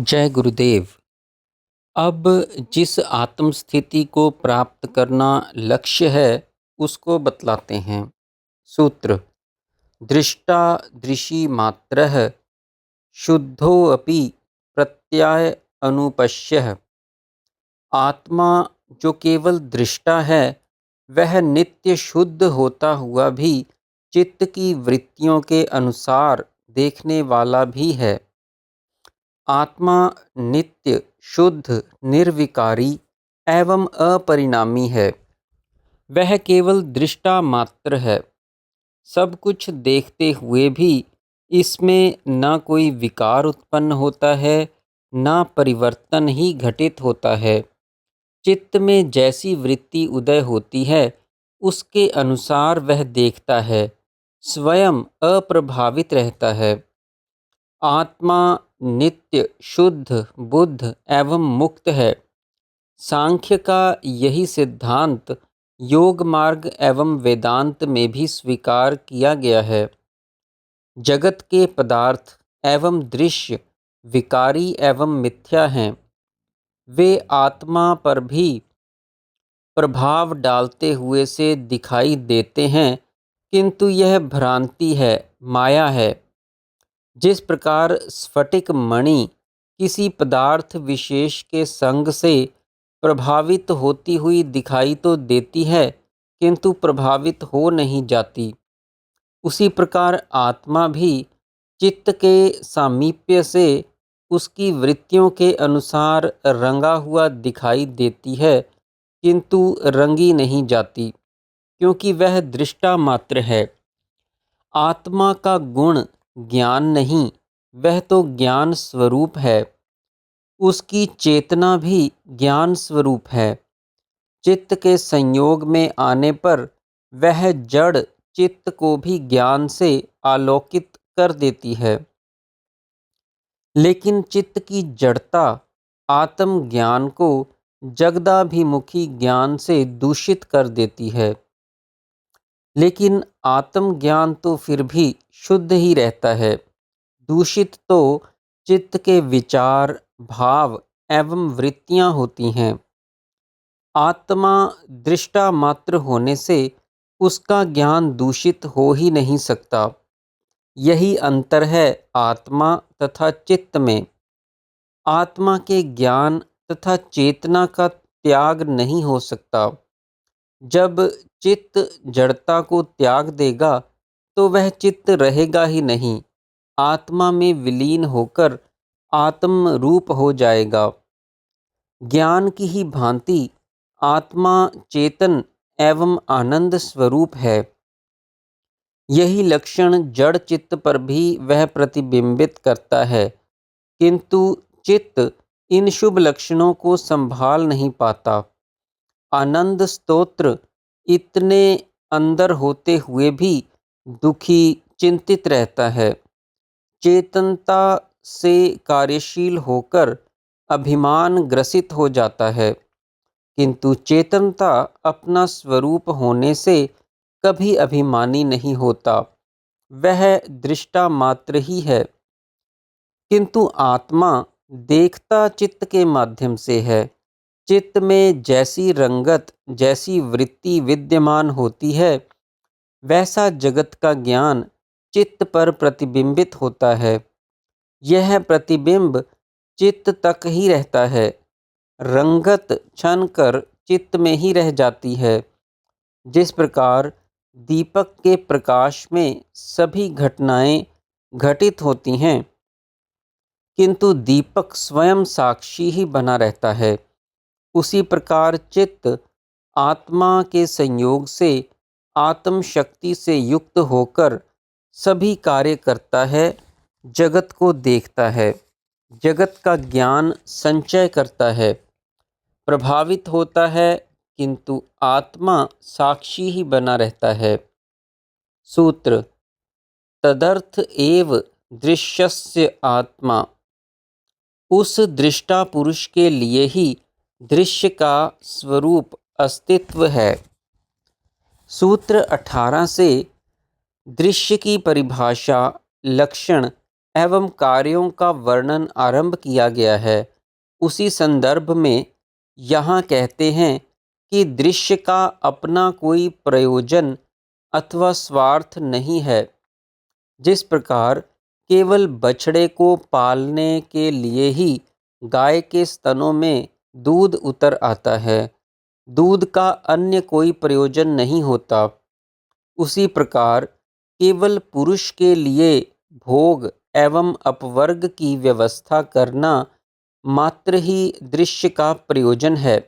जय गुरुदेव। अब जिस आत्म स्थिति को प्राप्त करना लक्ष्य है उसको बतलाते हैं। सूत्र: दृष्टा दृशि मात्रः शुद्धोऽपि प्रत्यय अनुपश्यः। आत्मा जो केवल दृष्टा है वह नित्य शुद्ध होता हुआ भी चित्त की वृत्तियों के अनुसार देखने वाला भी है। आत्मा नित्य शुद्ध निर्विकारी एवं अपरिणामी है। वह केवल दृष्टा मात्र है। सब कुछ देखते हुए भी इसमें न कोई विकार उत्पन्न होता है, न परिवर्तन ही घटित होता है। चित्त में जैसी वृत्ति उदय होती है उसके अनुसार वह देखता है, स्वयं अप्रभावित रहता है। आत्मा नित्य शुद्ध बुद्ध एवं मुक्त है। सांख्य का यही सिद्धांत योग मार्ग एवं वेदांत में भी स्वीकार किया गया है। जगत के पदार्थ एवं दृश्य विकारी एवं मिथ्या हैं। वे आत्मा पर भी प्रभाव डालते हुए से दिखाई देते हैं, किंतु यह भ्रांति है, माया है। जिस प्रकार स्फटिक मणि किसी पदार्थ विशेष के संग से प्रभावित होती हुई दिखाई तो देती है किंतु प्रभावित हो नहीं जाती, उसी प्रकार आत्मा भी चित्त के सामीप्य से उसकी वृत्तियों के अनुसार रंगा हुआ दिखाई देती है किंतु रंगी नहीं जाती, क्योंकि वह दृष्टा मात्र है। आत्मा का गुण ज्ञान नहीं, वह तो ज्ञान स्वरूप है। उसकी चेतना भी ज्ञान स्वरूप है। चित्त के संयोग में आने पर वह जड़ चित्त को भी ज्ञान से आलोकित कर देती है। लेकिन चित्त की जड़ता आत्म ज्ञान को जगदाभिमुखी ज्ञान से दूषित कर देती है। लेकिन आत्मज्ञान तो फिर भी शुद्ध ही रहता है। दूषित तो चित्त के विचार भाव एवं वृत्तियां होती हैं। आत्मा दृष्टा मात्र होने से उसका ज्ञान दूषित हो ही नहीं सकता। यही अंतर है आत्मा तथा चित्त में। आत्मा के ज्ञान तथा चेतना का त्याग नहीं हो सकता। जब चित्त जड़ता को त्याग देगा तो वह चित्त रहेगा ही नहीं, आत्मा में विलीन होकर आत्म रूप हो जाएगा। ज्ञान की ही भांति आत्मा चेतन एवं आनंद स्वरूप है। यही लक्षण जड़ चित्त पर भी वह प्रतिबिंबित करता है, किंतु चित्त इन शुभ लक्षणों को संभाल नहीं पाता। आनंद स्तोत्र इतने अंदर होते हुए भी दुखी चिंतित रहता है। चेतनता से कार्यशील होकर अभिमान ग्रसित हो जाता है, किंतु चेतनता अपना स्वरूप होने से कभी अभिमानी नहीं होता। वह दृष्टा मात्र ही है, किंतु आत्मा देखता चित्त के माध्यम से है। चित्त में जैसी रंगत जैसी वृत्ति विद्यमान होती है वैसा जगत का ज्ञान चित्त पर प्रतिबिंबित होता है। यह प्रतिबिंब चित्त तक ही रहता है। रंगत छन कर चित्त में ही रह जाती है। जिस प्रकार दीपक के प्रकाश में सभी घटनाएं घटित होती हैं, किंतु दीपक स्वयं साक्षी ही बना रहता है, उसी प्रकार चित्त आत्मा के संयोग से आत्म शक्ति से युक्त होकर सभी कार्य करता है, जगत को देखता है, जगत का ज्ञान संचय करता है, प्रभावित होता है, किंतु आत्मा साक्षी ही बना रहता है। सूत्र: तदर्थ एव दृश्यस्य आत्मा। उस दृष्टा पुरुष के लिए ही दृश्य का स्वरूप अस्तित्व है। सूत्र 18 से दृश्य की परिभाषा, लक्षण एवं कार्यों का वर्णन आरंभ किया गया है, उसी संदर्भ में यहाँ कहते हैं कि दृश्य का अपना कोई प्रयोजन अथवा स्वार्थ नहीं है। जिस प्रकार केवल बछड़े को पालने के लिए ही गाय के स्तनों में दूध उतर आता है, दूध का अन्य कोई प्रयोजन नहीं होता, उसी प्रकार केवल पुरुष के लिए भोग एवं अपवर्ग की व्यवस्था करना मात्र ही दृश्य का प्रयोजन है।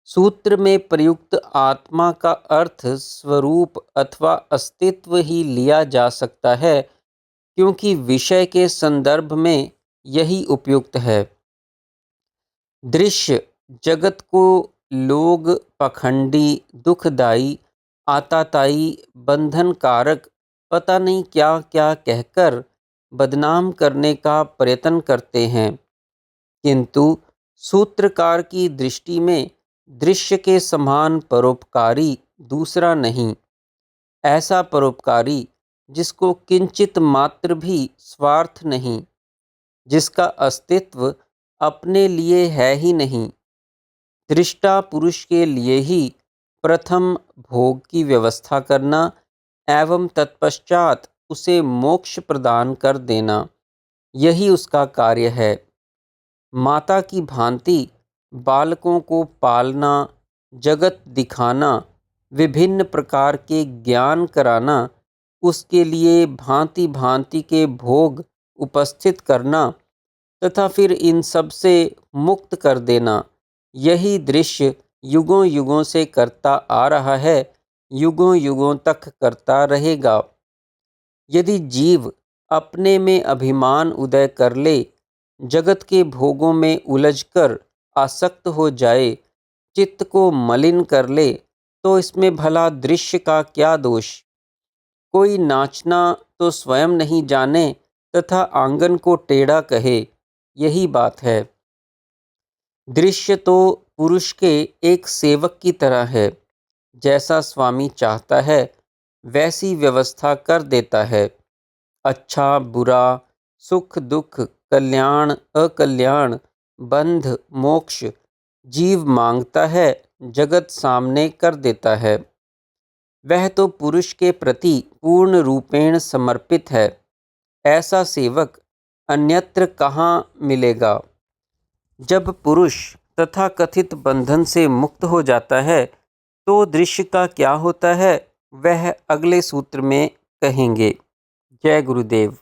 सूत्र में प्रयुक्त आत्मा का अर्थ स्वरूप अथवा अस्तित्व ही लिया जा सकता है, क्योंकि विषय के संदर्भ में यही उपयुक्त है। दृश्य जगत को लोग पखंडी, दुखदायी, आताताई, बंधन कारक, पता नहीं क्या क्या कहकर बदनाम करने का प्रयत्न करते हैं, किंतु सूत्रकार की दृष्टि में दृश्य के समान परोपकारी दूसरा नहीं। ऐसा परोपकारी जिसको किंचित मात्र भी स्वार्थ नहीं, जिसका अस्तित्व अपने लिए है ही नहीं, दृष्टा पुरुष के लिए ही प्रथम भोग की व्यवस्था करना एवं तत्पश्चात उसे मोक्ष प्रदान कर देना, यही उसका कार्य है। माता की भांति बालकों को पालना, जगत दिखाना, विभिन्न प्रकार के ज्ञान कराना, उसके लिए भांति भांति के भोग उपस्थित करना तथा फिर इन सब से मुक्त कर देना, यही दृश्य युगों युगों से करता आ रहा है, युगों युगों तक करता रहेगा। यदि जीव अपने में अभिमान उदय कर ले, जगत के भोगों में उलझकर आसक्त हो जाए, चित्त को मलिन कर ले, तो इसमें भला दृश्य का क्या दोष। कोई नाचना तो स्वयं नहीं जाने तथा आंगन को टेढ़ा कहे, यही बात है। दृश्य तो पुरुष के एक सेवक की तरह है, जैसा स्वामी चाहता है वैसी व्यवस्था कर देता है। अच्छा बुरा, सुख दुख, कल्याण अकल्याण, बंध मोक्ष, जीव मांगता है, जगत सामने कर देता है। वह तो पुरुष के प्रति पूर्ण रूपेण समर्पित है। ऐसा सेवक अन्यत्र कहाँ मिलेगा। जब पुरुष तथा कथित बंधन से मुक्त हो जाता है, तो दृश्य का क्या होता है, वह अगले सूत्र में कहेंगे। जय गुरुदेव।